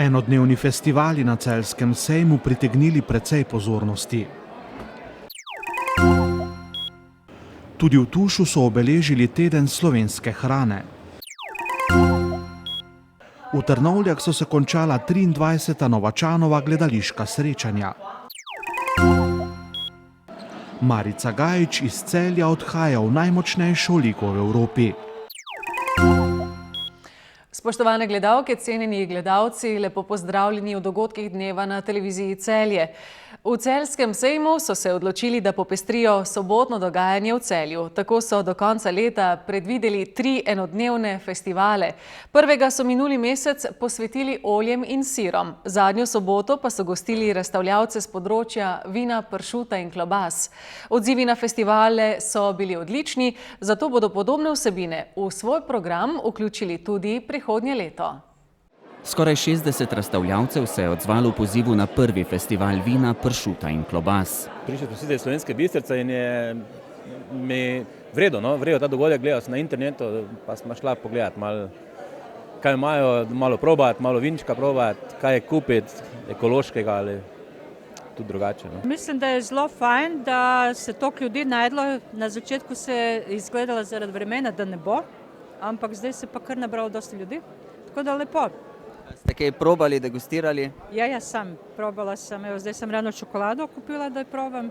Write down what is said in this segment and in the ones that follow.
Enodnevni festivali na celjskem sejmu pritegnili precej pozornosti. Tudi v Tušu so obeležili teden slovenske hrane. V Trnovljah so se končala 23. Novačanova gledališka srečanja. Marica Gajič iz Celja odhaja v najmočnejšo ligo v Evropi. Spoštovane gledalke, cenjeni gledalci, lepo pozdravljeni v dogodkih dneva na televiziji Celje. V celjskem sejmu so se odločili, da popestrijo sobotno dogajanje v Celju. Tako so do konca leta predvideli 3 enodnevne festivale. Prvega so minuli mesec posvetili oljem in sirom. Zadnjo soboto pa so gostili razstavljavce z področja vina, pršuta in klobas. Odzivi na festivale so bili odlični, zato bodo podobne vsebine v svoj program vključili tudi prihodnje leto. Skoraj 60 razstavljavcev se je odzvalo v pozivu na prvi festival vina, pršuta in klobas. Prišli smo vsi iz Slovenske Bistrice in je mi vredo ta dogodek, gledal sem na internetu, pa smo šla pogledati malo, kaj imajo, malo probati, malo vinčka probati, kaj je kupiti, ekološkega ali tudi drugače. Mislim, da je zelo fajn, da se toliko ljudi najdlo. Na začetku se je izgledalo zaradi vremena, da ne bo, ampak zdaj se pa kar nabralo dosti ljudi, tako da lepo. Ste kaj probali, degustirali? Ja, sem. Probala sem. Evo, zdaj sem rano čokolado kupila, da jo probam,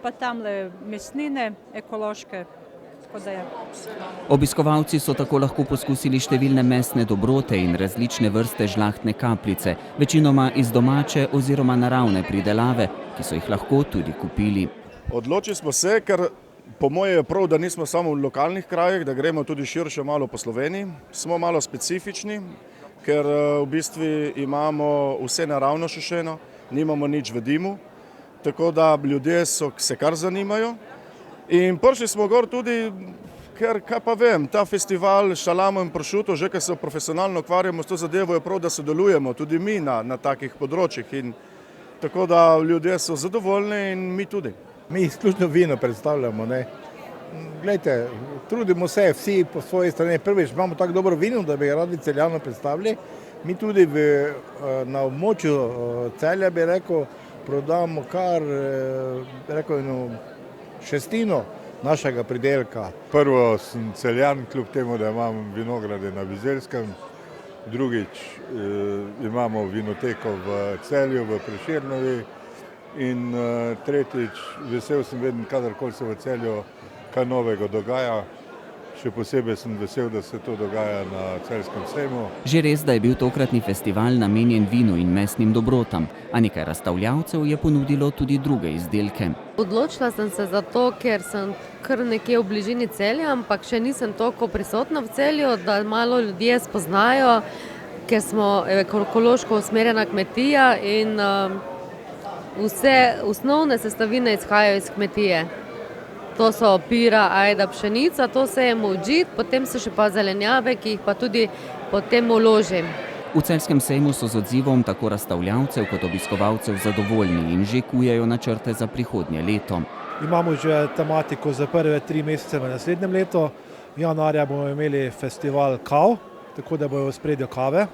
pa tamle mesnine, ekološke, tako da je. Obiskovalci so tako lahko poskusili številne mesne dobrote in različne vrste žlahtne kapljice, večinoma iz domače oziroma naravne pridelave, ki so jih lahko tudi kupili. Odločili smo se, ker po moje je prav, da nismo samo v lokalnih krajih, da gremo tudi širše malo po Sloveniji. Smo malo specifični, ker v bistvu imamo vse naravno sušeno, nimamo nič v dimu, tako da ljudje se kar zanimajo. In prišli smo gor tudi, ker, kaj pa vem, ta festival šalamo in pršuto, že ker se profesionalno ukvarjamo s to zadevo, je prav, da sodelujemo tudi mi na takih področjih. In tako da ljudje so zadovoljni in mi tudi. Mi izključno vino predstavljamo, ne. Glejte, trudimo se vsi po svoji strani. Prvič imamo tako dobro vino, da bi ga radi Celjano predstavili. Mi tudi na območju Celja, bi rekel, prodamo kar eno šestino našega pridelka. Prvo sem Celjan, kljub temu, da imam vinograde na Bizelskem. Drugič imamo vinoteko v Celju, v Prešernovi. In tretjič, vesel sem vedno, kadarkoli se v Celju kaj novega dogaja. Še posebej sem vesel, da se to dogaja na celjskem sejmu. Že res, da je bil tokratni festival namenjen vinu in mesnim dobrotam, a nekaj razstavljavcev je ponudilo tudi druge izdelke. Odločila sem se zato, ker sem kar nekje v bližini Celja, ampak še nisem toliko prisotna v Celju, da malo ljudje spoznajo, ker smo ekološko usmerjena kmetija in vse osnovne sestavine izhajajo iz kmetije. To so pira, ajda, pšenica, to sejemo v žit, potem so še pa zelenjave, ki jih pa tudi potem uložim. V celjskem sejmu so z odzivom tako razstavljavcev kot obiskovalcev zadovoljni in že kujejo načrte za prihodnje leto. Imamo že tematiko za prve 3 mesece v naslednjem letu. Januarja bomo imeli festival kav, tako da bojo v ospredju kave.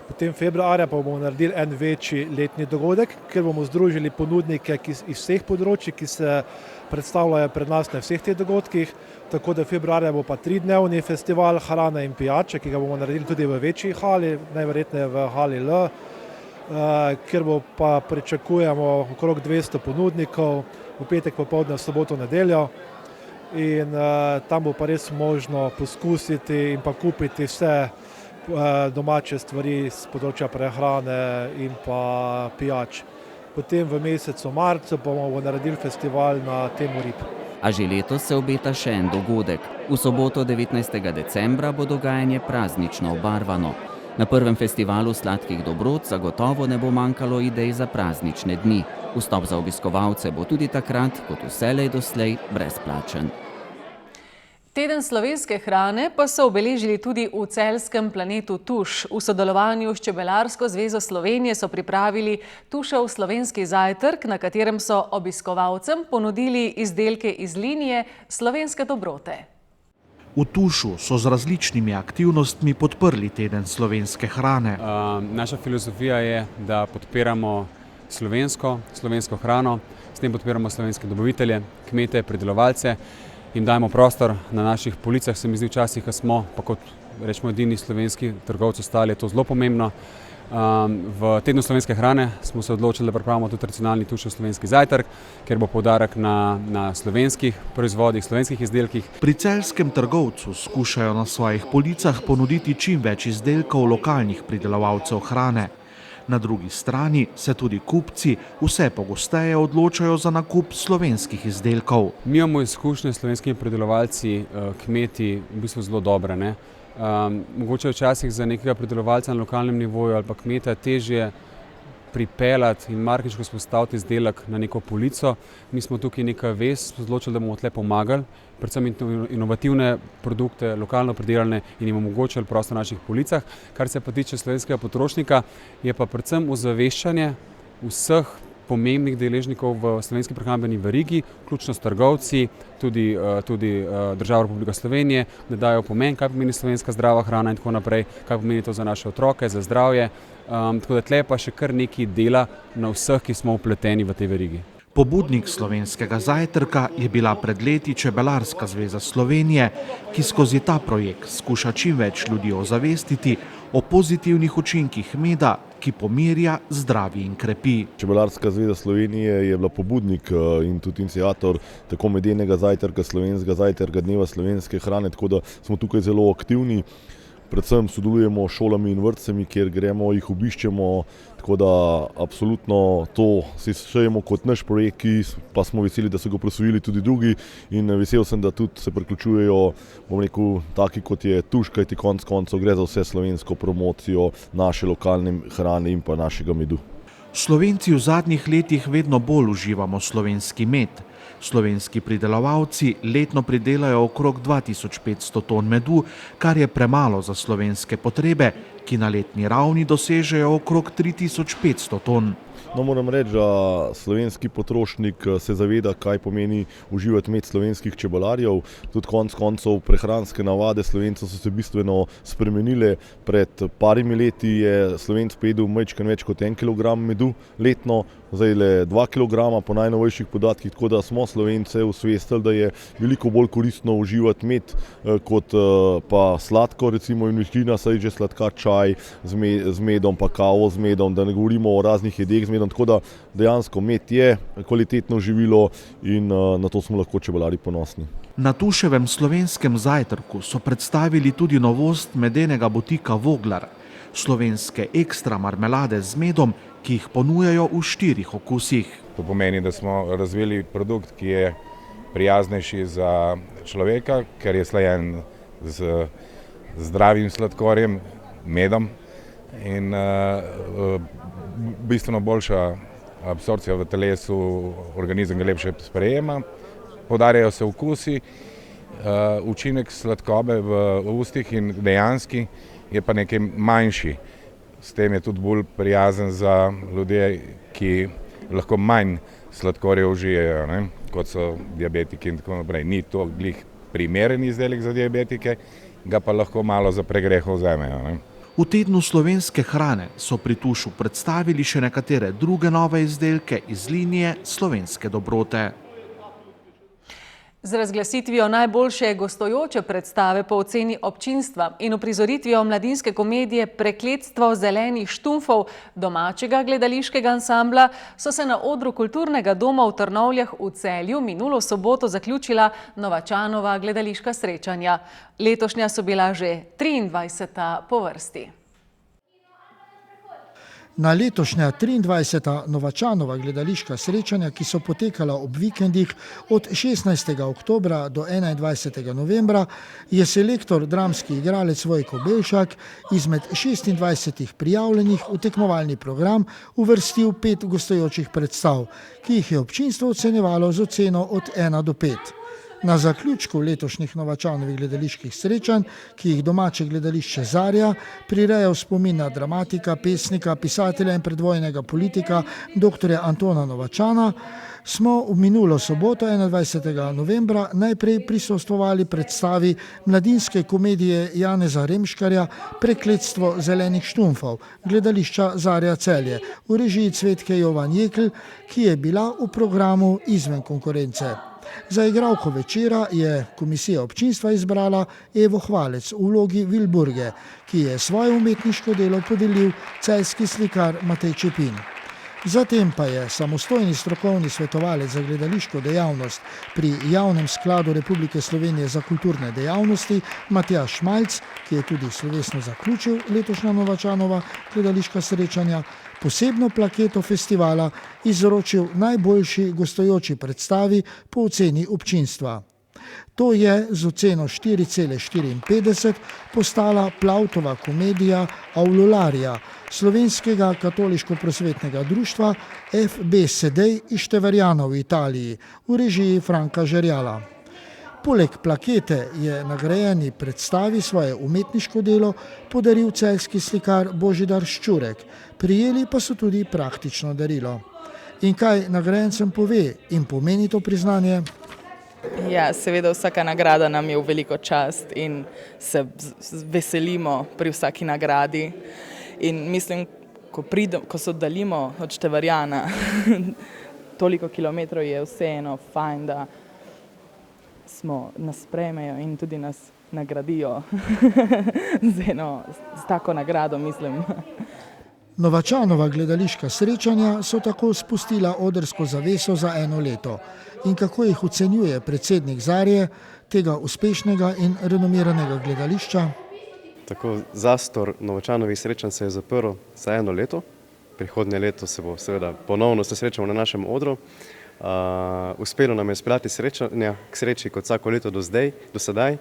Potem februarja pa bomo naredili en večji letni dogodek, kjer bomo združili ponudnike iz vseh področij, ki se predstavljajo pred nas na vseh teh dogodkih. Tako da februarja bo pa 3-dnevni festival hrane in pijače, ki ga bomo naredili tudi v večji hali, najverjetneje v hali L, kjer bo pa pričakujemo okrog 200 ponudnikov, v petek popoldne, v soboto, nedeljo. In tam bo pa res možno poskusiti in pa kupiti vse domače stvari z področja prehrane in pa pijač. Potem v mesecu marcu bomo naredili festival na temo rib. A že letos se obeta še en dogodek. V soboto 19. decembra bo dogajanje praznično obarvano. Na prvem festivalu sladkih dobrot zagotovo ne bo manjkalo idej za praznične dni. Vstop za obiskovalce bo tudi takrat, kot vselej doslej, brezplačen. Teden slovenske hrane pa so obeležili tudi v celjskem Planetu Tuš. V sodelovanju s Čebelarsko zvezo Slovenije so pripravili Tušev slovenski zajtrk, na katerem so obiskovalcem ponudili izdelke iz linije Slovenske dobrote. V Tušu so z različnimi aktivnostmi podprli teden slovenske hrane. Naša filozofija je, da podpiramo slovensko hrano, s tem podpiramo slovenske dobavitelje, kmete, pridelovalce, jim dajemo prostor na naših policah, se mi zdi včasih, ko smo, pa kot rečemo edini slovenski trgovci ostali, je to zelo pomembno. V tednu slovenske hrane smo se odločili, da pripravimo tudi tradicionalni Tušev slovenski zajtrk, ker bo poudarek na slovenskih proizvodih, slovenskih izdelkih. Pri celjskem trgovcu skušajo na svojih policah ponuditi čim več izdelkov lokalnih pridelovalcev hrane. Na drugi strani se tudi kupci vse pogosteje odločajo za nakup slovenskih izdelkov. Mi imamo izkušnje s slovenskimi pridelovalci, kmeti, v bistvu zelo dobre, ne? Mogoče včasih za nekega pridelovalca na lokalnem nivoju ali pa kmeta težje pripeljati in marketinško vzpostaviti izdelek na neko polico. Mi smo tukaj neka vez, smo odločili, da bomo tle pomagali, predvsem inovativne produkte, lokalno pridelane in jim omogočili prostor na naših policah. Kar se pa tiče slovenskega potrošnika, je pa predvsem ozaveščanje vseh pomembnih deležnikov v slovenski prehrambeni verigi, vključno s trgovci, tudi država Republika Slovenije, da dajo pomen, kaj pomeni slovenska zdrava hrana in tako naprej, kaj pomeni to za naše otroke, za zdravje. Tako da tle pa še kar nekaj dela na vseh, ki smo vpleteni v tej verigi. Pobudnik slovenskega zajtrka je bila pred leti Čebelarska zveza Slovenije, ki skozi ta projekt skuša čim več ljudi ozavestiti o pozitivnih učinkih meda, ki pomirja, zdravi in krepi. Čebelarska zveza Slovenije je bila pobudnik in tudi iniciator tako medenega zajtrka, slovenskega zajtrka, dneva slovenske hrane, tako da smo tukaj zelo aktivni. Predvsem sodelujemo s šolami in vrtcemi, kjer gremo, jih obiščemo, tako da absolutno to si šejemo kot naš projekt, ki pa smo veseli, da so ga prosvojili tudi drugi in vesel sem, da tudi se priključujejo, bom rekel, taki kot je Tuš, kajti konec koncev gre za vse slovensko promocijo naše lokalne hrane in pa našega medu. Slovenci v zadnjih letih vedno bolj uživamo slovenski med. Slovenski pridelovalci letno pridelajo okrog 2500 ton medu, kar je premalo za slovenske potrebe, ki na letni ravni dosežejo okrog 3500 ton. No, moram reči, da slovenski potrošnik se zaveda, kaj pomeni uživati med slovenskih čebelarjev. Tudi konec koncev prehranske navade Slovencev so se bistveno spremenile. Pred parimi leti je Slovenc pojedel majčkeno več kot 1 kilogram medu letno, zdaj le 2 kilograma po najnovejših podatkih, tako da smo Slovence osvestili, da je veliko bolj koristno uživati med kot pa sladko, recimo in veščina, saj že sladkar čaj z medom, pa kavo z medom, da ne govorimo o raznih jedeh z medom, tako da dejansko med je kvalitetno živilo in na to smo lahko čebelari ponosni. Na Tuševem slovenskem zajtrku so predstavili tudi novost medenega butika Voglar, slovenske ekstra marmelade z medom, ki jih ponujajo v 4 okusih. To pomeni, da smo razvili produkt, ki je prijaznejši za človeka, ker je slajen z zdravim sladkorjem, medom in bistveno boljša absorpcija v telesu, organizem ga lepše sprejema. Poudarjajo se okusi, učinek sladkobe v ustih in dejanski je pa nekaj manjši. S tem je tudi bolj prijazen za ljudi, ki lahko manj sladkorja užijejo, kot so diabetiki in tako naprej. Ni to glih primeren izdelek za diabetike, ga pa lahko malo za pregreh vzamejo. V tednu slovenske hrane so pri Tušu predstavili še nekatere druge nove izdelke iz linije slovenske dobrote. Z razglasitvijo najboljše gostujoče predstave po oceni občinstva in uprizoritvijo mladinske komedije Prekletstvo zelenih štumfov domačega gledališkega ansambla so se na odru Kulturnega doma v Trnovljah v Celju minulo soboto zaključila Novačanova gledališka srečanja. Letošnja so bila že 23. po vrsti. Na letošnja 23. Novačanova gledališka srečanja, ki so potekala ob vikendih od 16. oktobra do 21. novembra, je selektor dramski igralec Vojko Belšak izmed 26 prijavljenih v tekmovalni program uvrstil 5 gostujočih predstav, ki jih je občinstvo ocenjevalo z oceno od 1 do 5. Na zaključku letošnjih Novačanovih gledaliških srečanj, ki jih domače gledališče Zarja prireja v spomin na dramatika, pesnika, pisatelja in predvojnega politika dr. Antona Novačana, smo v minulo soboto 21. novembra najprej prisostvovali predstavi mladinske komedije Janeza Remškarja Prekletstvo zelenih štumfov gledališča Zarja Celje v režiji Cvetke Jovan Jekl, ki je bila v programu izven konkurence. Za igralko večera je komisija občinstva izbrala Evo Hvalec v vlogi Vilburge, ki je svoje umetniško delo podelil celjski slikar Matej Čepin. Zatem pa je samostojni strokovni svetovalec za gledališko dejavnost pri Javnem skladu Republike Slovenije za kulturne dejavnosti Matjaž Šmalc, ki je tudi slovesno zaključil letošnja Novačanova gledališka srečanja, posebno plaketo festivala izročil najboljši gostujoči predstavi po oceni občinstva. To je z oceno 4,54 postala Plavtova komedija Aulularija slovenskega katoliško-prosvetnega društva FB Sedej iz Števarjana v Italiji v režiji Franka Žerjala. Poleg plakete je nagrajeni predstavi svoje umetniško delo podaril celjski slikar Božidar Ščurek, prijeli pa so tudi praktično darilo. In kaj nagrajencem pove in pomeni to priznanje? Ja, seveda vsaka nagrada nam je v veliko čast in se veselimo pri vsaki nagradi. In mislim, ko se oddaljimo od Števarjana, toliko kilometrov je vseeno fajn, da nas sprejmejo in tudi nas nagradijo z tako nagrado, mislim. Novačanova gledališka srečanja so tako spustila odrsko zaveso za eno leto. In kako jih ocenjuje predsednik Zarje, tega uspešnega in renomiranega gledališča? Tako zastor Novačanovih srečanj se je zaprl za eno leto. Prihodnje leto se bo seveda ponovno se srečamo na našem odru. Uspelo nam je speljati srečanja k sreči kot vsako leto do sedaj.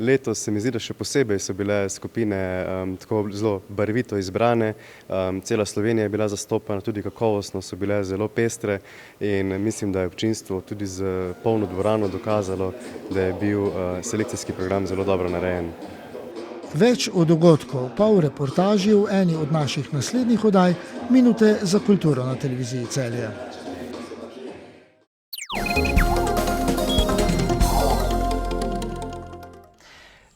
Letos se mi zdi, da še posebej so bile skupine tako zelo barvito izbrane. Cela Slovenija je bila zastopana, tudi kakovostno so bile zelo pestre in mislim, da je občinstvo tudi z polno dvorano dokazalo, da je bil selekcijski program zelo dobro narejen. Več o dogodkov pa v reportaži v eni od naših naslednjih oddaj Minute za kulturo na televiziji Celje.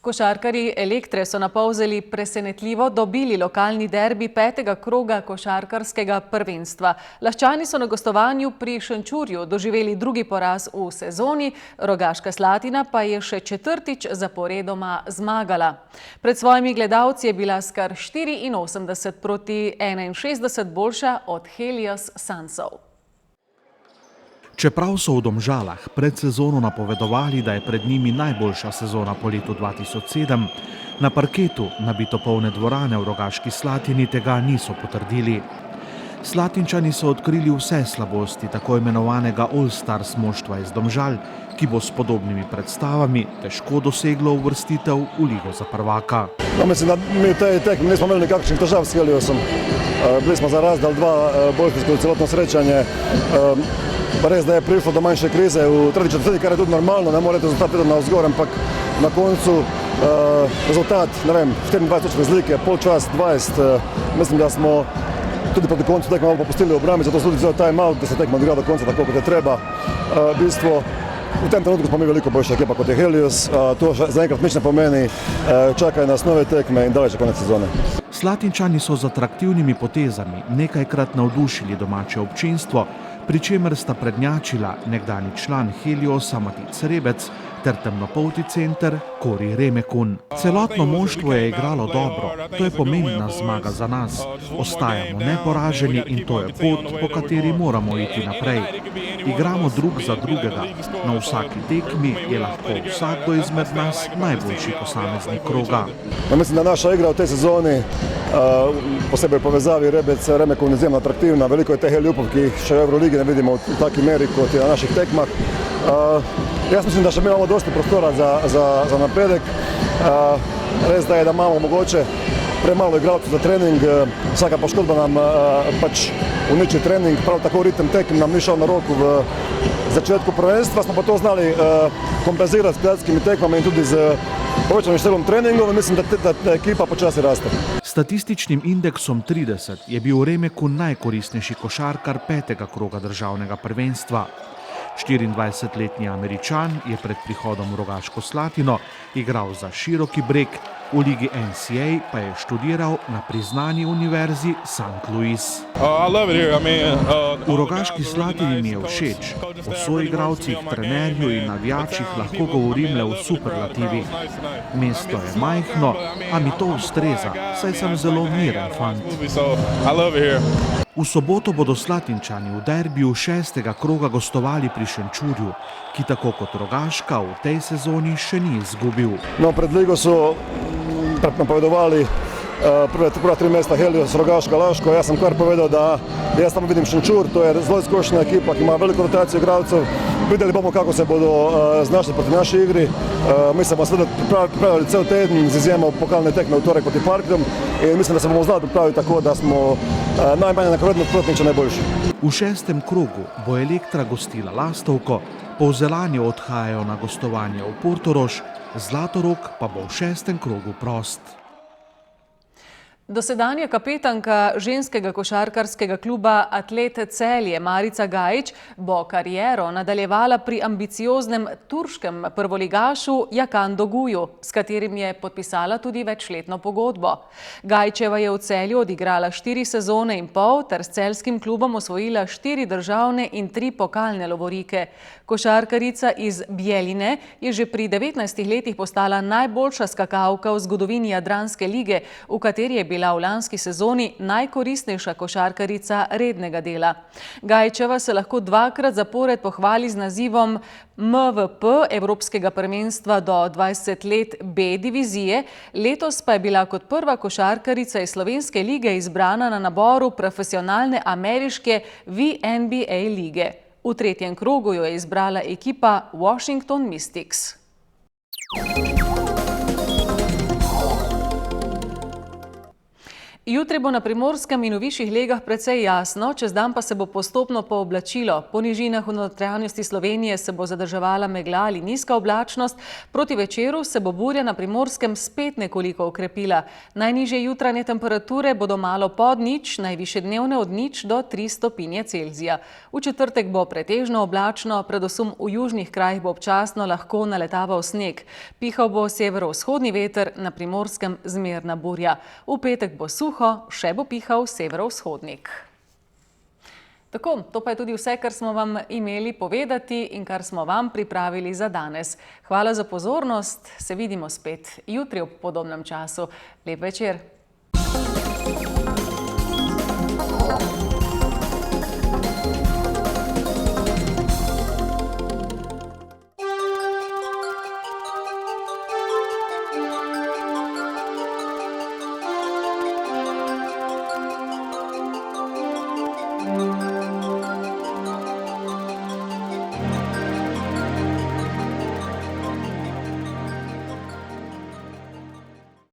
Košarkarji Elektre so na Polzeli presenetljivo dobili lokalni derbi 5. kroga košarkarskega prvenstva. Laščani so na gostovanju pri Šenčurju doživeli drugi poraz v sezoni, Rogaška Slatina pa je še četrtič zaporedoma zmagala. Pred svojimi gledalci je bila s kar 84-61 boljša od Helios Sunsov. Čeprav so v Domžalah pred sezono napovedovali, da je pred njimi najboljša sezona po letu 2007, na parketu nabito polne dvorane v Rogaški Slatini tega niso potrdili. Slatinčani so odkrili vse slabosti tako imenovanega All-Stars moštva iz Domžal, ki bo s podobnimi predstavami težko doseglo uvrstitev v Ligo za prvaka. Mislim, da mi v tej tekmi nismo imeli nekakšnih težav s Heliosom. Bili smo za razdalj dva boljši skozi celotno srečanje. Pa res, da je prišlo do manjše krize v tretji četrtini, kar je tudi normalno, ne more rezultat priti navzgor, ampak na koncu rezultat, ne vem, 24 točk razlike, polčas 20, mislim, da smo tudi proti koncu tekme malo popustili v obrambi, zato so tudi vzel time out, da se tekma odigra do konca tako, kot je treba. V bistvu, v tem trenutku smo mi veliko boljša ekipa kot je Helios, to zaenkrat nič ne pomeni, čakajo nas nove tekme in daleč je konec sezone. Slatinčani so z atraktivnimi potezami nekajkrat navdušili domače občinstvo, pri čemer sta prednjačila nekdanji član Heliosa Matic Rebec ter temnopolti center Kori Remekun. Celotno moštvo je igralo dobro, to je pomembna zmaga za nas. Ostajamo neporaženi in to je pot, po kateri moramo iti naprej. Igramo drug za drugega. Na vsaki tekmi je lahko vsakdo izmed nas najboljši posameznik kroga. Mislim, da naša igra v tej sezoni, posebej v povezavi Rebec-Remekun, izjemno atraktivna. Veliko je teh Heliopov, ki jih še v Euroligi ne vidimo v taki meri, kot je na naših tekmah. Jaz mislim, da še imamo dosti prostora za napredek. Res da je, da imamo mogoče premalo igralcev za trening, vsaka poškodba nam pač uniči trening, prav tako ritem tekem nam ni šel na roko v začetku prvenstva, smo pa to znali kompenzirati s prijateljskimi tekmami in tudi z povečanim številom treningov in mislim, da ekipa počasi raste. Statističnim indeksom 30 je bil v Remeku najkoristnejši košarkar 5. kroga državnega prvenstva. 24-letni Američan je pred prihodom v Rogaško Slatino igral za Široki Breg, v ligi NCAA pa je študiral na priznani univerzi St. Louis. V Rogaški Slatini mi je všeč. O soigralcih, trenerju in navijačih lahko govorim le v superlativih. Mesto je majhno, a mi to ustreza, saj sem zelo miren fant. V soboto bodo Slatinčani v derbiju 6. kroga gostovali pri Šenčurju, ki tako kot Rogaška v tej sezoni še ni izgubil. No, pred ligo so napovedovali prva 3 mesta Helios, Rogaška, Laško. Jaz sem kar povedal, da jaz tam vidim Šenčur, to je zelo izkušena ekipa, ki ima veliko rotacijo igralcev. Videli bomo, kako se bodo znašli proti naši igri. Mi se bomo seveda pripravili cel teden z izjemo pokalne tekme v torek proti Parkrom in mislim, da se bomo znali pripraviti tako, da smo najmanj enakovredni nasprotnik, če najboljši. V 6. krogu bo Elektra gostila Lastovko, Polzeljani odhajajo na gostovanje v Portorož, Zlatorog pa bo v 6. krogu prost. Dosedanja kapetanka ženskega košarkarskega kluba Atlet Celje Marica Gajić bo kariero nadaljevala pri ambicioznem turškem prvoligašu Jakan Doguju, s katerim je podpisala tudi večletno pogodbo. Gajićeva je v Celju odigrala 4 sezone in pol ter s celjskim klubom osvojila 4 državne in 3 pokalne lovorike. Košarkarica iz Bjeljine je že pri 19 letih postala najboljša skakalka v zgodovini Jadranske lige, v kateri je bila v lanski sezoni najkoristnejša košarkarica rednega dela. Gajićeva se lahko 2-krat zapored pohvali z nazivom MVP Evropskega prvenstva do 20 let B divizije, letos pa je bila kot prva košarkarica iz Slovenske lige izbrana na naboru profesionalne ameriške WNBA lige. V 3. krogu jo je izbrala ekipa Washington Mystics. Jutri bo na Primorskem in v višjih legah precej jasno, čez dan pa se bo postopno pooblačilo. Po nižinah v notranjosti Slovenije se bo zadrževala megla ali nizka oblačnost, proti večeru se bo burja na Primorskem spet nekoliko okrepila. Najnižje jutranje temperature bodo malo pod nič, najvišje dnevne od 0 do 3 stopinje Celzija. V četrtek bo pretežno oblačno, predvsem v južnih krajih bo občasno lahko naletaval sneg. Pihal bo severovzhodni veter, na Primorskem zmerna burja. V petek bo suho, še bo pihal severovzhodnik. Tako, to pa je tudi vse, kar smo vam imeli povedati in kar smo vam pripravili za danes. Hvala za pozornost, se vidimo spet jutri ob podobnem času. Lep večer.